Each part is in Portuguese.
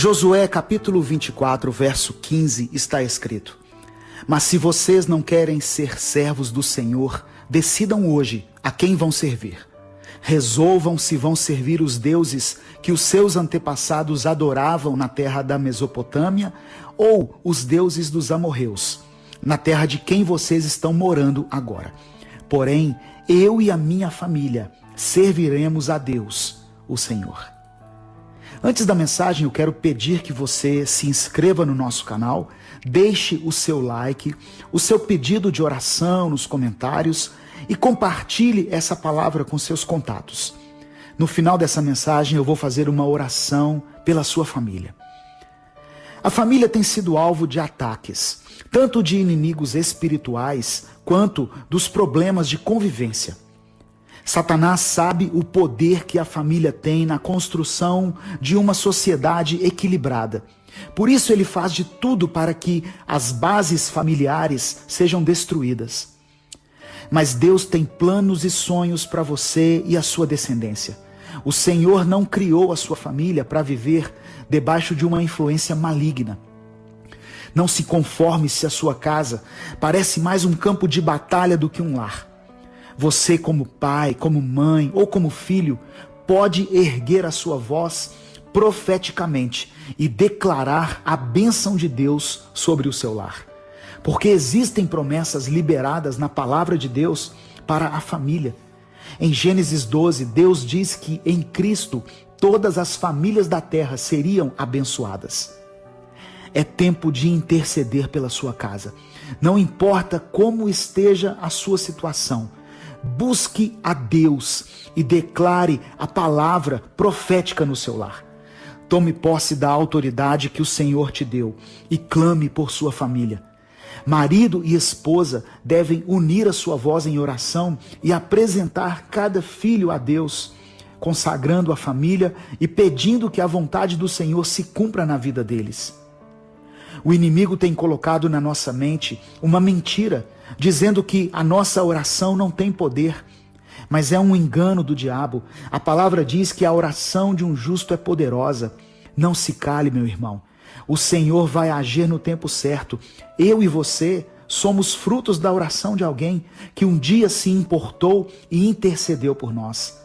Josué capítulo 24, verso 15 está escrito: Mas se vocês não querem ser servos do Senhor, decidam hoje a quem vão servir. Resolvam se vão servir os deuses que os seus antepassados adoravam na terra da Mesopotâmia ou os deuses dos amorreus, na terra de quem vocês estão morando agora. Porém, eu e a minha família serviremos a Deus, o Senhor. Antes da mensagem, eu quero pedir que você se inscreva no nosso canal, deixe o seu like, o seu pedido de oração nos comentários e compartilhe essa palavra com seus contatos. No final dessa mensagem, eu vou fazer uma oração pela sua família. A família tem sido alvo de ataques, tanto de inimigos espirituais quanto dos problemas de convivência. Satanás sabe o poder que a família tem na construção de uma sociedade equilibrada. Por isso ele faz de tudo para que as bases familiares sejam destruídas. Mas Deus tem planos e sonhos para você e a sua descendência. O Senhor não criou a sua família para viver debaixo de uma influência maligna. Não se conforme se a sua casa parece mais um campo de batalha do que um lar. Você, como pai, como mãe ou como filho, pode erguer a sua voz profeticamente e declarar a bênção de Deus sobre o seu lar. Porque existem promessas liberadas na palavra de Deus para a família. Em Gênesis 12, Deus diz que em Cristo todas as famílias da terra seriam abençoadas. É tempo de interceder pela sua casa. Não importa como esteja a sua situação, busque a Deus e declare a palavra profética no seu lar. Tome posse da autoridade que o Senhor te deu e clame por sua família. Marido e esposa devem unir a sua voz em oração e apresentar cada filho a Deus, consagrando a família e pedindo que a vontade do Senhor se cumpra na vida deles. O inimigo tem colocado na nossa mente uma mentira, dizendo que a nossa oração não tem poder, mas é um engano do diabo. A palavra diz que a oração de um justo é poderosa. Não se cale, meu irmão. O Senhor vai agir no tempo certo. Eu e você somos frutos da oração de alguém que um dia se importou e intercedeu por nós.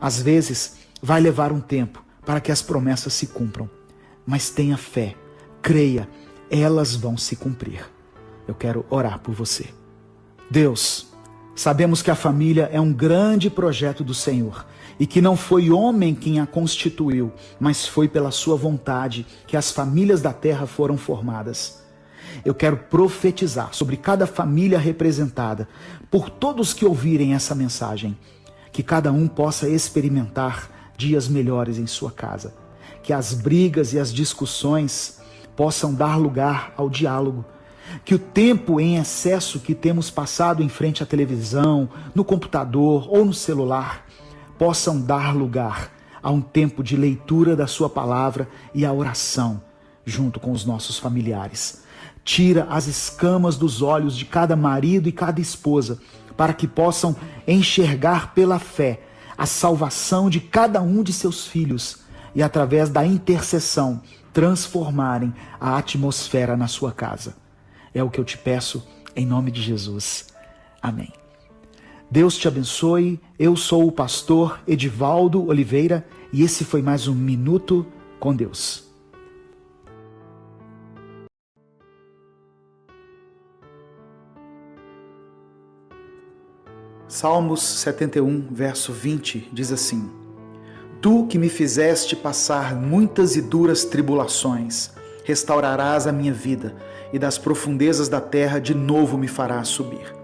Às vezes, vai levar um tempo para que as promessas se cumpram, mas tenha fé, creia, elas vão se cumprir. Eu quero orar por você. Deus, sabemos que a família é um grande projeto do Senhor e que não foi homem quem a constituiu, mas foi pela sua vontade que as famílias da terra foram formadas. Eu quero profetizar sobre cada família representada, por todos que ouvirem essa mensagem, que cada um possa experimentar dias melhores em sua casa, que as brigas e as discussões possam dar lugar ao diálogo, que o tempo em excesso que temos passado em frente à televisão, no computador ou no celular, possam dar lugar a um tempo de leitura da sua palavra e a oração junto com os nossos familiares. Tira as escamas dos olhos de cada marido e cada esposa, para que possam enxergar pela fé a salvação de cada um de seus filhos e, através da intercessão, transformarem a atmosfera na sua casa. É o que eu te peço em nome de Jesus. Amém. Deus te abençoe. Eu sou o pastor Edivaldo Oliveira e esse foi mais um Minuto com Deus. Salmos 71, verso 20, diz assim: Tu que me fizeste passar muitas e duras tribulações, restaurarás a minha vida e das profundezas da terra de novo me farás subir.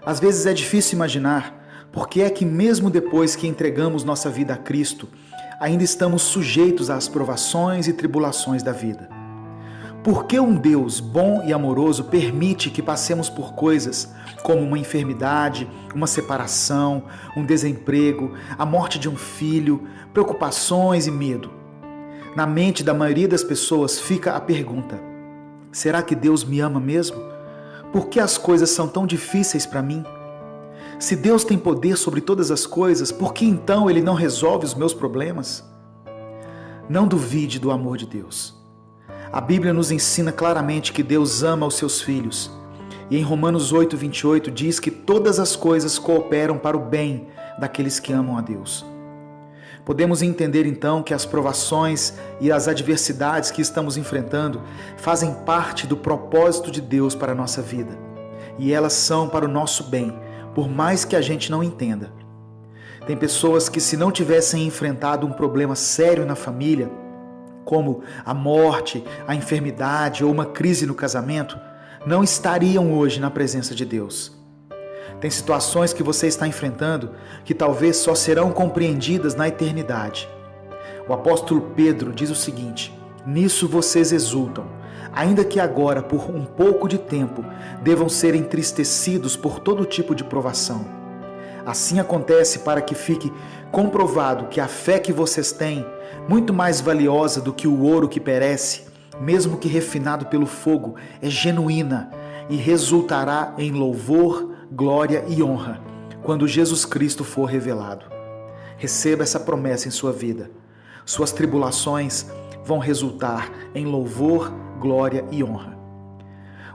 Às vezes é difícil imaginar por que é que mesmo depois que entregamos nossa vida a Cristo, ainda estamos sujeitos às provações e tribulações da vida. Por que um Deus bom e amoroso permite que passemos por coisas como uma enfermidade, uma separação, um desemprego, a morte de um filho, preocupações e medo? Na mente da maioria das pessoas fica a pergunta: será que Deus me ama mesmo? Por que as coisas são tão difíceis para mim? Se Deus tem poder sobre todas as coisas, por que então Ele não resolve os meus problemas? Não duvide do amor de Deus. A Bíblia nos ensina claramente que Deus ama os seus filhos. E em Romanos 8:28 diz que todas as coisas cooperam para o bem daqueles que amam a Deus. Podemos entender então que as provações e as adversidades que estamos enfrentando fazem parte do propósito de Deus para a nossa vida. E elas são para o nosso bem, por mais que a gente não entenda. Tem pessoas que, se não tivessem enfrentado um problema sério na família, como a morte, a enfermidade ou uma crise no casamento, não estariam hoje na presença de Deus. Tem situações que você está enfrentando que talvez só serão compreendidas na eternidade. O apóstolo Pedro diz o seguinte: nisso vocês exultam, ainda que agora, por um pouco de tempo, devam ser entristecidos por todo tipo de provação. Assim acontece para que fique comprovado que a fé que vocês têm, muito mais valiosa do que o ouro que perece, mesmo que refinado pelo fogo, é genuína e resultará em louvor, glória e honra, quando Jesus Cristo for revelado. Receba essa promessa em sua vida. Suas tribulações vão resultar em louvor, glória e honra.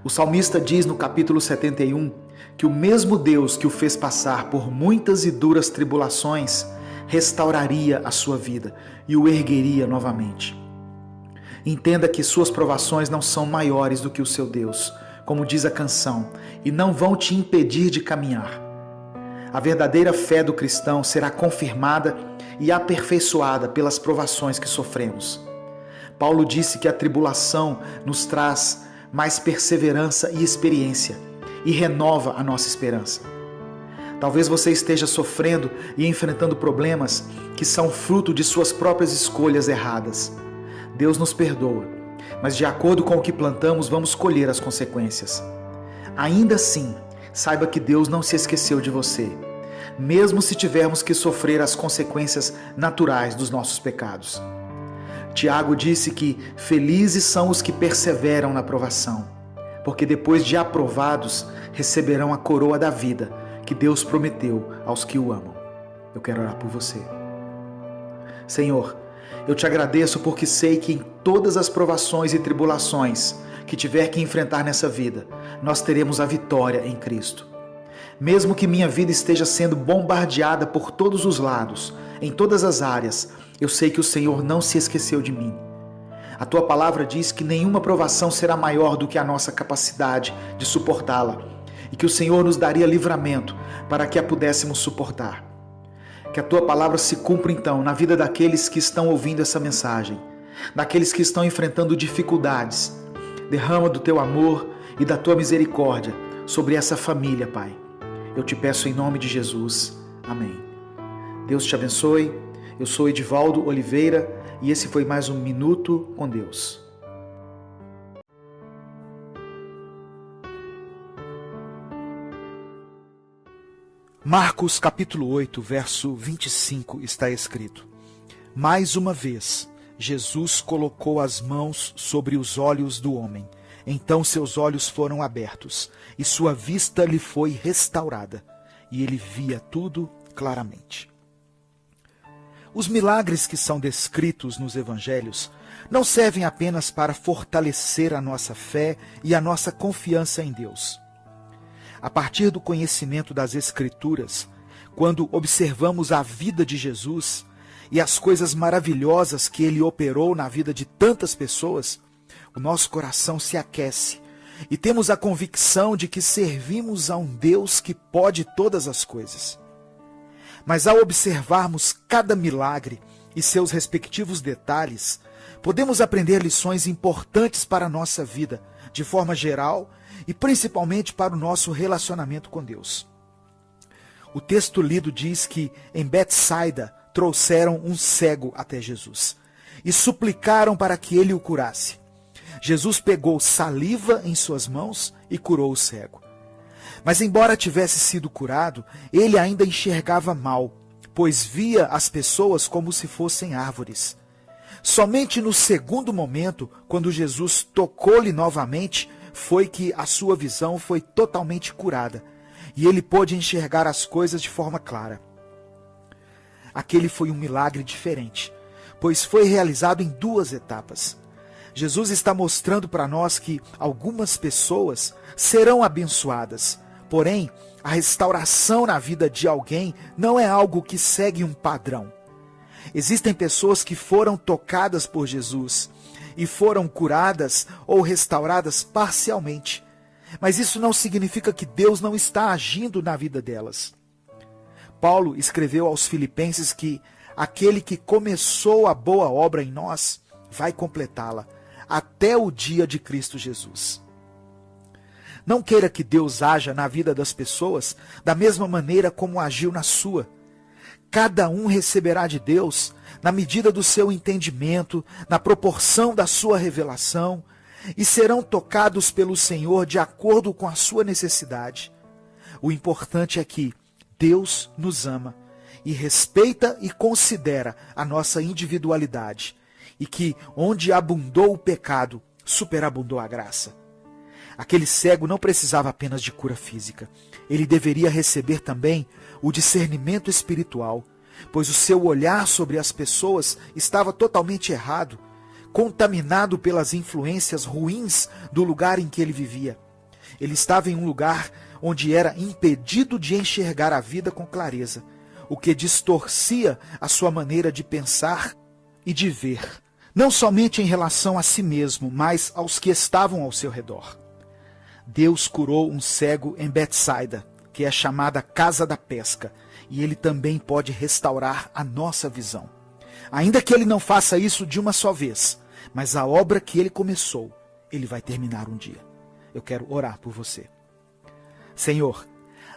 O salmista diz no capítulo 71 que o mesmo Deus que o fez passar por muitas e duras tribulações restauraria a sua vida e o ergueria novamente. Entenda que suas provações não são maiores do que o seu Deus, como diz a canção, e não vão te impedir de caminhar. A verdadeira fé do cristão será confirmada e aperfeiçoada pelas provações que sofremos. Paulo disse que a tribulação nos traz mais perseverança e experiência e renova a nossa esperança. Talvez você esteja sofrendo e enfrentando problemas que são fruto de suas próprias escolhas erradas. Deus nos perdoa, mas de acordo com o que plantamos, vamos colher as consequências. Ainda assim, saiba que Deus não se esqueceu de você, mesmo se tivermos que sofrer as consequências naturais dos nossos pecados. Tiago disse que felizes são os que perseveram na provação, porque depois de aprovados, receberão a coroa da vida que Deus prometeu aos que o amam. Eu quero orar por você. Senhor, eu te agradeço porque sei que em todas as provações e tribulações que tiver que enfrentar nessa vida, nós teremos a vitória em Cristo. Mesmo que minha vida esteja sendo bombardeada por todos os lados, em todas as áreas, eu sei que o Senhor não se esqueceu de mim. A tua palavra diz que nenhuma provação será maior do que a nossa capacidade de suportá-la e que o Senhor nos daria livramento para que a pudéssemos suportar. Que a tua palavra se cumpra então na vida daqueles que estão ouvindo essa mensagem, daqueles que estão enfrentando dificuldades. Derrama do teu amor e da tua misericórdia sobre essa família, Pai. Eu te peço em nome de Jesus. Amém. Deus te abençoe. Eu sou Edivaldo Oliveira e esse foi mais um Minuto com Deus. Marcos capítulo 8, verso 25 está escrito: mais uma vez, Jesus colocou as mãos sobre os olhos do homem. Então seus olhos foram abertos e sua vista lhe foi restaurada, e ele via tudo claramente. Os milagres que são descritos nos evangelhos não servem apenas para fortalecer a nossa fé e a nossa confiança em Deus. A partir do conhecimento das Escrituras, quando observamos a vida de Jesus e as coisas maravilhosas que ele operou na vida de tantas pessoas, o nosso coração se aquece e temos a convicção de que servimos a um Deus que pode todas as coisas. Mas ao observarmos cada milagre e seus respectivos detalhes, podemos aprender lições importantes para a nossa vida, de forma geral e principalmente para o nosso relacionamento com Deus. O texto lido diz que em Betsaida trouxeram um cego até Jesus e suplicaram para que ele o curasse. Jesus pegou saliva em suas mãos e curou o cego. Mas embora tivesse sido curado, ele ainda enxergava mal, pois via as pessoas como se fossem árvores. Somente no segundo momento, quando Jesus tocou-lhe novamente, foi que a sua visão foi totalmente curada, e ele pôde enxergar as coisas de forma clara. Aquele foi um milagre diferente, pois foi realizado em 2 etapas. Jesus está mostrando para nós que algumas pessoas serão abençoadas, porém, a restauração na vida de alguém não é algo que segue um padrão. Existem pessoas que foram tocadas por Jesus e foram curadas ou restauradas parcialmente, mas isso não significa que Deus não está agindo na vida delas. Paulo escreveu aos Filipenses que aquele que começou a boa obra em nós vai completá-la até o dia de Cristo Jesus. Não queira que Deus haja na vida das pessoas da mesma maneira como agiu na sua. Cada um receberá de Deus na medida do seu entendimento, na proporção da sua revelação, e serão tocados pelo Senhor de acordo com a sua necessidade. O importante é que Deus nos ama e respeita e considera a nossa individualidade, e que onde abundou o pecado, superabundou a graça. Aquele cego não precisava apenas de cura física. Ele deveria receber também o discernimento espiritual, pois o seu olhar sobre as pessoas estava totalmente errado, contaminado pelas influências ruins do lugar em que ele vivia. Ele estava em um lugar onde era impedido de enxergar a vida com clareza, o que distorcia a sua maneira de pensar e de ver, não somente em relação a si mesmo, mas aos que estavam ao seu redor. Deus curou um cego em Betsaida, que é chamada Casa da Pesca, e ele também pode restaurar a nossa visão. Ainda que ele não faça isso de uma só vez, mas a obra que ele começou, ele vai terminar um dia. Eu quero orar por você. Senhor,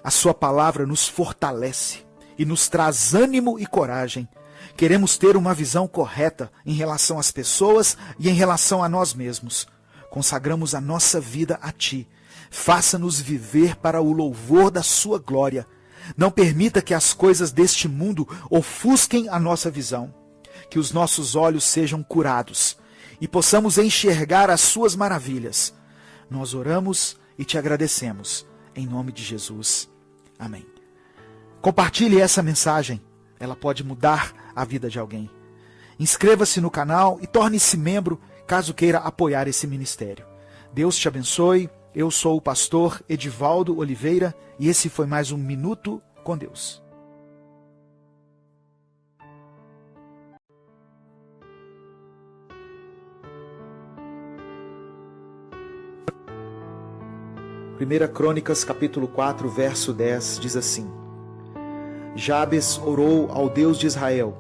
a sua palavra nos fortalece e nos traz ânimo e coragem. Queremos ter uma visão correta em relação às pessoas e em relação a nós mesmos. Consagramos a nossa vida a Ti. Faça-nos viver para o louvor da sua glória. Não permita que as coisas deste mundo ofusquem a nossa visão. Que os nossos olhos sejam curados e possamos enxergar as suas maravilhas. Nós oramos e te agradecemos. Em nome de Jesus. Amém. Compartilhe essa mensagem. Ela pode mudar a vida de alguém. Inscreva-se no canal e torne-se membro caso queira apoiar esse ministério. Deus te abençoe. Eu sou o pastor Edivaldo Oliveira e esse foi mais um Minuto com Deus. Primeira Crônicas, capítulo 4, verso 10, diz assim: Jabes orou ao Deus de Israel: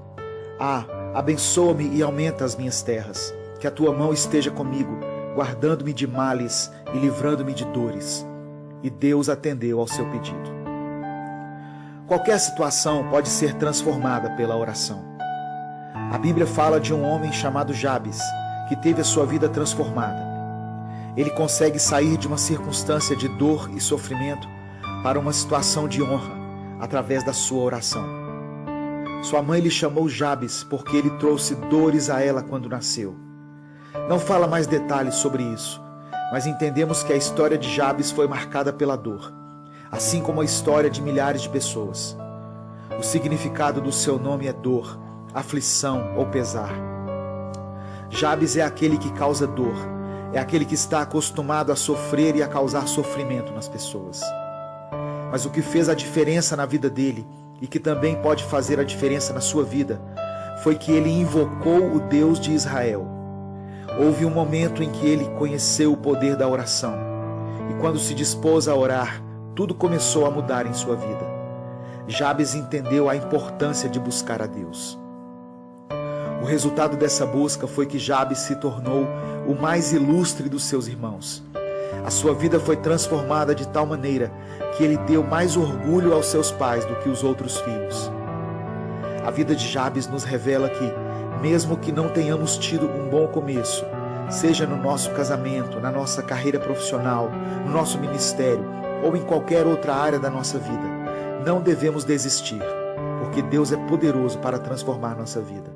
abençoa-me e aumenta as minhas terras, que a tua mão esteja comigo, guardando-me de males e livrando-me de dores. E Deus atendeu ao seu pedido. Qualquer situação pode ser transformada pela oração. A Bíblia fala de um homem chamado Jabes, que teve a sua vida transformada. Ele consegue sair de uma circunstância de dor e sofrimento para uma situação de honra, através da sua oração. Sua mãe lhe chamou Jabes porque ele trouxe dores a ela quando nasceu. Não fala mais detalhes sobre isso, mas entendemos que a história de Jabes foi marcada pela dor, assim como a história de milhares de pessoas. O significado do seu nome é dor, aflição ou pesar. Jabes é aquele que causa dor, é aquele que está acostumado a sofrer e a causar sofrimento nas pessoas. Mas o que fez a diferença na vida dele, e que também pode fazer a diferença na sua vida, foi que ele invocou o Deus de Israel. Houve um momento em que ele conheceu o poder da oração, e quando se dispôs a orar, tudo começou a mudar em sua vida. Jabes entendeu a importância de buscar a Deus. O resultado dessa busca foi que Jabes se tornou o mais ilustre dos seus irmãos. A sua vida foi transformada de tal maneira que ele deu mais orgulho aos seus pais do que os outros filhos. A vida de Jabes nos revela que, mesmo que não tenhamos tido um bom começo, seja no nosso casamento, na nossa carreira profissional, no nosso ministério ou em qualquer outra área da nossa vida, não devemos desistir, porque Deus é poderoso para transformar nossa vida.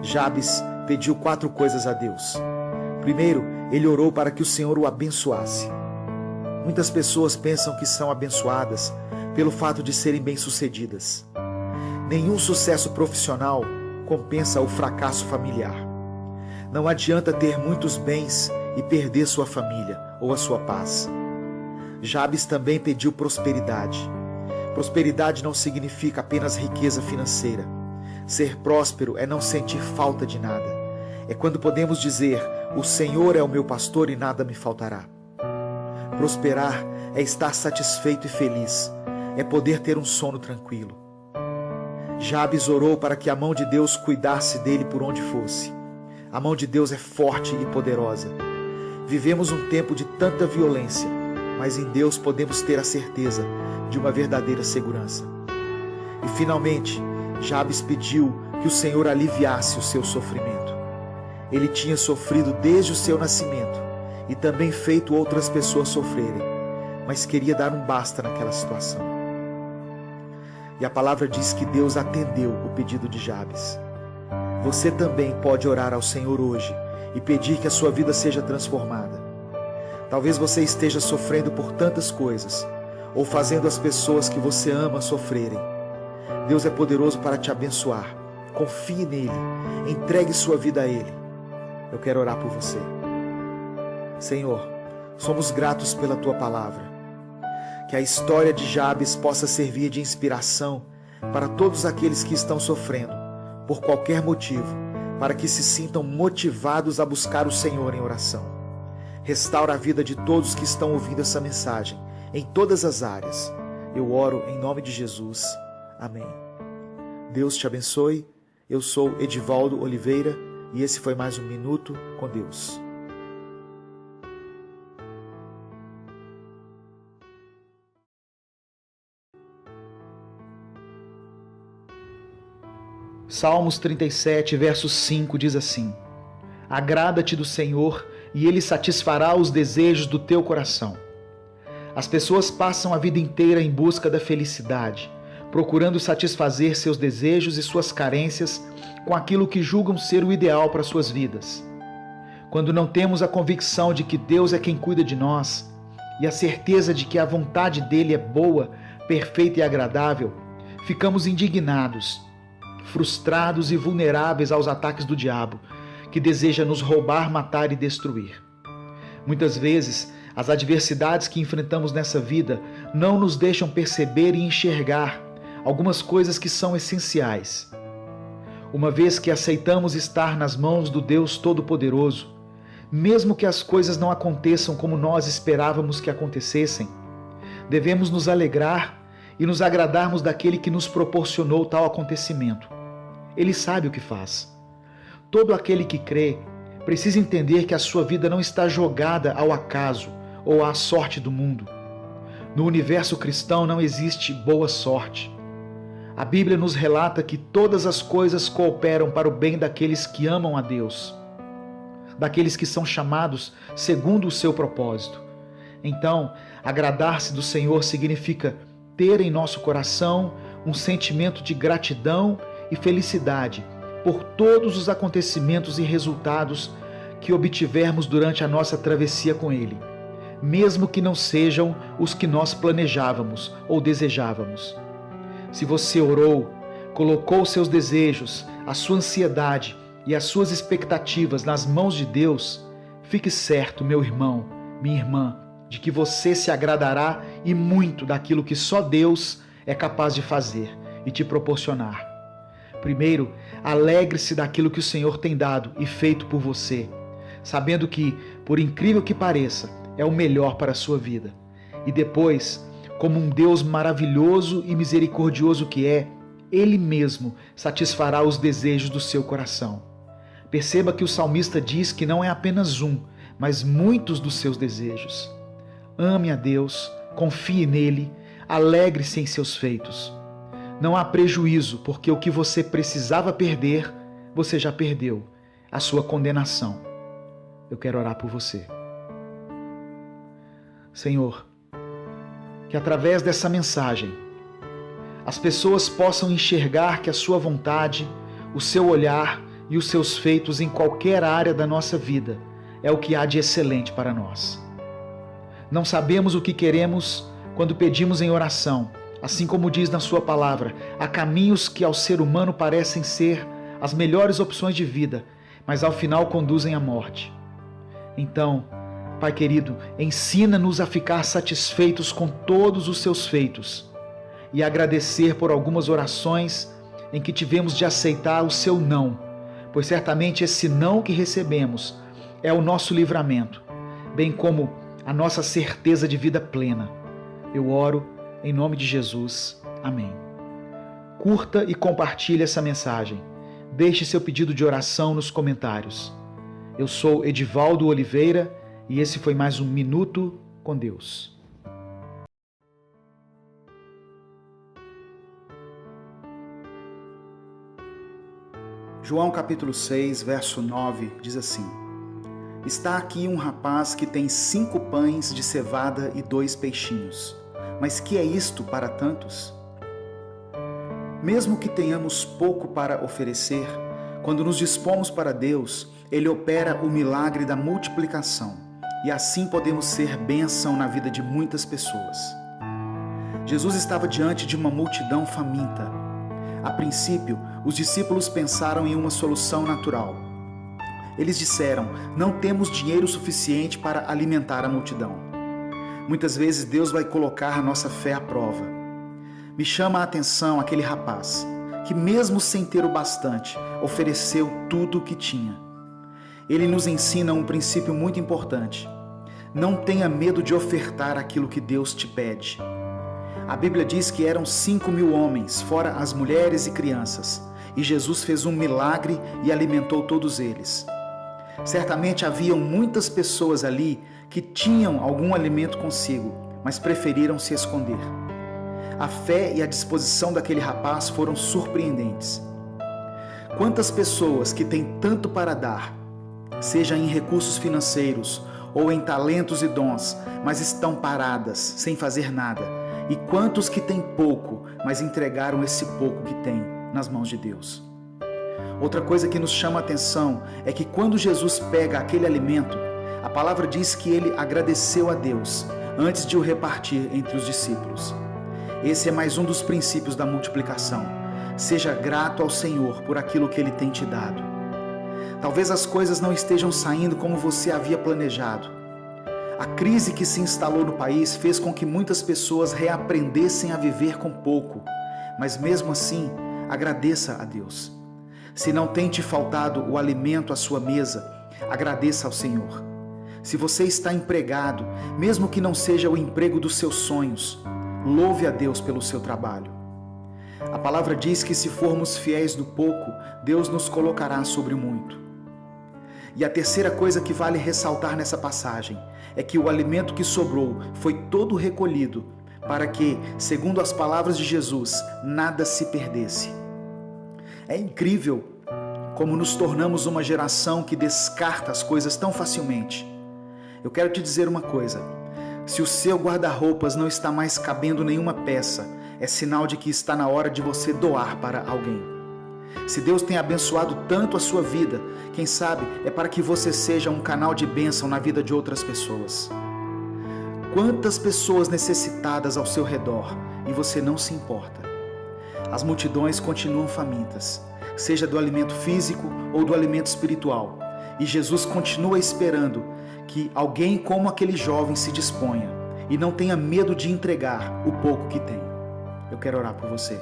Jabes pediu 4 coisas a Deus. Primeiro, ele orou para que o Senhor o abençoasse. Muitas pessoas pensam que são abençoadas pelo fato de serem bem-sucedidas. Nenhum sucesso profissional compensa o fracasso familiar. Não adianta ter muitos bens e perder sua família ou a sua paz. Jabes também pediu prosperidade. Prosperidade não significa apenas riqueza financeira. Ser próspero é não sentir falta de nada. É quando podemos dizer: o Senhor é o meu pastor e nada me faltará. Prosperar é estar satisfeito e feliz. É poder ter um sono tranquilo. Jabes orou para que a mão de Deus cuidasse dele por onde fosse. A mão de Deus é forte e poderosa. Vivemos um tempo de tanta violência, mas em Deus podemos ter a certeza de uma verdadeira segurança. E finalmente, Jabes pediu que o Senhor aliviasse o seu sofrimento. Ele tinha sofrido desde o seu nascimento e também feito outras pessoas sofrerem, mas queria dar um basta naquela situação. E a palavra diz que Deus atendeu o pedido de Jabes. Você também pode orar ao Senhor hoje e pedir que a sua vida seja transformada. Talvez você esteja sofrendo por tantas coisas, ou fazendo as pessoas que você ama sofrerem. Deus é poderoso para te abençoar. Confie nele, entregue sua vida a ele. Eu quero orar por você. Senhor, somos gratos pela tua palavra. Que a história de Jabes possa servir de inspiração para todos aqueles que estão sofrendo, por qualquer motivo, para que se sintam motivados a buscar o Senhor em oração. Restaura a vida de todos que estão ouvindo essa mensagem, em todas as áreas. Eu oro em nome de Jesus. Amém. Deus te abençoe. Eu sou Edivaldo Oliveira e esse foi mais um Minuto com Deus. Salmos 37, verso 5 diz assim: Agrada-te do Senhor e Ele satisfará os desejos do teu coração. As pessoas passam a vida inteira em busca da felicidade, procurando satisfazer seus desejos e suas carências com aquilo que julgam ser o ideal para suas vidas. Quando não temos a convicção de que Deus é quem cuida de nós e a certeza de que a vontade dele é boa, perfeita e agradável, ficamos indignados, frustrados e vulneráveis aos ataques do diabo, que deseja nos roubar, matar e destruir. Muitas vezes, as adversidades que enfrentamos nessa vida não nos deixam perceber e enxergar algumas coisas que são essenciais. Uma vez que aceitamos estar nas mãos do Deus Todo-Poderoso, mesmo que as coisas não aconteçam como nós esperávamos que acontecessem, devemos nos alegrar e nos agradarmos daquele que nos proporcionou tal acontecimento. Ele sabe o que faz. Todo aquele que crê precisa entender que a sua vida não está jogada ao acaso ou à sorte do mundo. No universo cristão não existe boa sorte. A Bíblia nos relata que todas as coisas cooperam para o bem daqueles que amam a Deus, daqueles que são chamados segundo o seu propósito. Então, agradar-se do Senhor significa ter em nosso coração um sentimento de gratidão e felicidade por todos os acontecimentos e resultados que obtivermos durante a nossa travessia com Ele, mesmo que não sejam os que nós planejávamos ou desejávamos. Se você orou, colocou seus desejos, a sua ansiedade e as suas expectativas nas mãos de Deus, fique certo, meu irmão, minha irmã, de que você se agradará e muito daquilo que só Deus é capaz de fazer e te proporcionar. Primeiro, alegre-se daquilo que o Senhor tem dado e feito por você, sabendo que, por incrível que pareça, é o melhor para a sua vida. E depois, como um Deus maravilhoso e misericordioso que é, Ele mesmo satisfará os desejos do seu coração. Perceba que o salmista diz que não é apenas um, mas muitos dos seus desejos. Ame a Deus, confie nele, alegre-se em seus feitos. Não há prejuízo, porque o que você precisava perder, você já perdeu, a sua condenação. Eu quero orar por você. Senhor, que através dessa mensagem, as pessoas possam enxergar que a sua vontade, o seu olhar e os seus feitos em qualquer área da nossa vida é o que há de excelente para nós. Não sabemos o que queremos quando pedimos em oração, assim como diz na sua palavra, há caminhos que ao ser humano parecem ser as melhores opções de vida, mas ao final conduzem à morte. Então, Pai querido, ensina-nos a ficar satisfeitos com todos os seus feitos e agradecer por algumas orações em que tivemos de aceitar o seu não, pois certamente esse não que recebemos é o nosso livramento, bem como a nossa certeza de vida plena. Eu oro em nome de Jesus. Amém. Curta e compartilhe essa mensagem. Deixe seu pedido de oração nos comentários. Eu sou Edivaldo Oliveira e esse foi mais um Minuto com Deus. João capítulo 6, verso 9, diz assim: Está aqui um rapaz que tem 5 pães de cevada e 2 peixinhos. Mas que é isto para tantos? Mesmo que tenhamos pouco para oferecer, quando nos dispomos para Deus, Ele opera o milagre da multiplicação, e assim podemos ser bênção na vida de muitas pessoas. Jesus estava diante de uma multidão faminta. A princípio, os discípulos pensaram em uma solução natural. Eles disseram: não temos dinheiro suficiente para alimentar a multidão. Muitas vezes Deus vai colocar a nossa fé à prova. Me chama a atenção aquele rapaz, que mesmo sem ter o bastante, ofereceu tudo o que tinha. Ele nos ensina um princípio muito importante. Não tenha medo de ofertar aquilo que Deus te pede. A Bíblia diz que eram 5.000 homens, fora as mulheres e crianças, e Jesus fez um milagre e alimentou todos eles. Certamente haviam muitas pessoas ali que tinham algum alimento consigo, mas preferiram se esconder. A fé e a disposição daquele rapaz foram surpreendentes. Quantas pessoas que têm tanto para dar, seja em recursos financeiros ou em talentos e dons, mas estão paradas, sem fazer nada? E quantos que têm pouco, mas entregaram esse pouco que têm nas mãos de Deus? Outra coisa que nos chama a atenção é que quando Jesus pega aquele alimento, a palavra diz que ele agradeceu a Deus antes de o repartir entre os discípulos. Esse é mais um dos princípios da multiplicação. Seja grato ao Senhor por aquilo que Ele tem te dado. Talvez as coisas não estejam saindo como você havia planejado. A crise que se instalou no país fez com que muitas pessoas reaprendessem a viver com pouco, mas mesmo assim, agradeça a Deus. Se não tem te faltado o alimento à sua mesa, agradeça ao Senhor. Se você está empregado, mesmo que não seja o emprego dos seus sonhos, louve a Deus pelo seu trabalho. A palavra diz que se formos fiéis no pouco, Deus nos colocará sobre o muito. E a terceira coisa que vale ressaltar nessa passagem é que o alimento que sobrou foi todo recolhido para que, segundo as palavras de Jesus, nada se perdesse. É incrível como nos tornamos uma geração que descarta as coisas tão facilmente. Eu quero te dizer uma coisa: se o seu guarda-roupas não está mais cabendo nenhuma peça, é sinal de que está na hora de você doar para alguém. Se Deus tem abençoado tanto a sua vida, quem sabe é para que você seja um canal de bênção na vida de outras pessoas. Quantas pessoas necessitadas ao seu redor e você não se importa? As multidões continuam famintas, seja do alimento físico ou do alimento espiritual, e Jesus continua esperando que alguém como aquele jovem se disponha e não tenha medo de entregar o pouco que tem. Eu quero orar por você.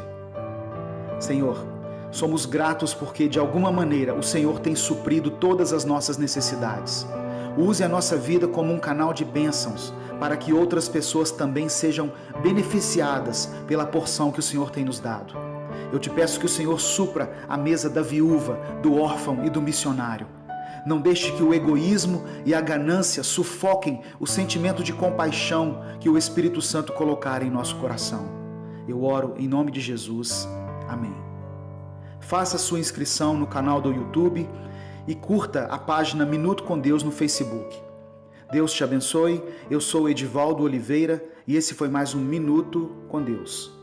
Senhor, somos gratos porque de alguma maneira o Senhor tem suprido todas as nossas necessidades. Use a nossa vida como um canal de bênçãos para que outras pessoas também sejam beneficiadas pela porção que o Senhor tem nos dado. Eu te peço que o Senhor supra a mesa da viúva, do órfão e do missionário. Não deixe que o egoísmo e a ganância sufoquem o sentimento de compaixão que o Espírito Santo colocar em nosso coração. Eu oro em nome de Jesus. Amém. Faça sua inscrição no canal do YouTube e curta a página Minuto com Deus no Facebook. Deus te abençoe. Eu sou Edivaldo Oliveira e esse foi mais um Minuto com Deus.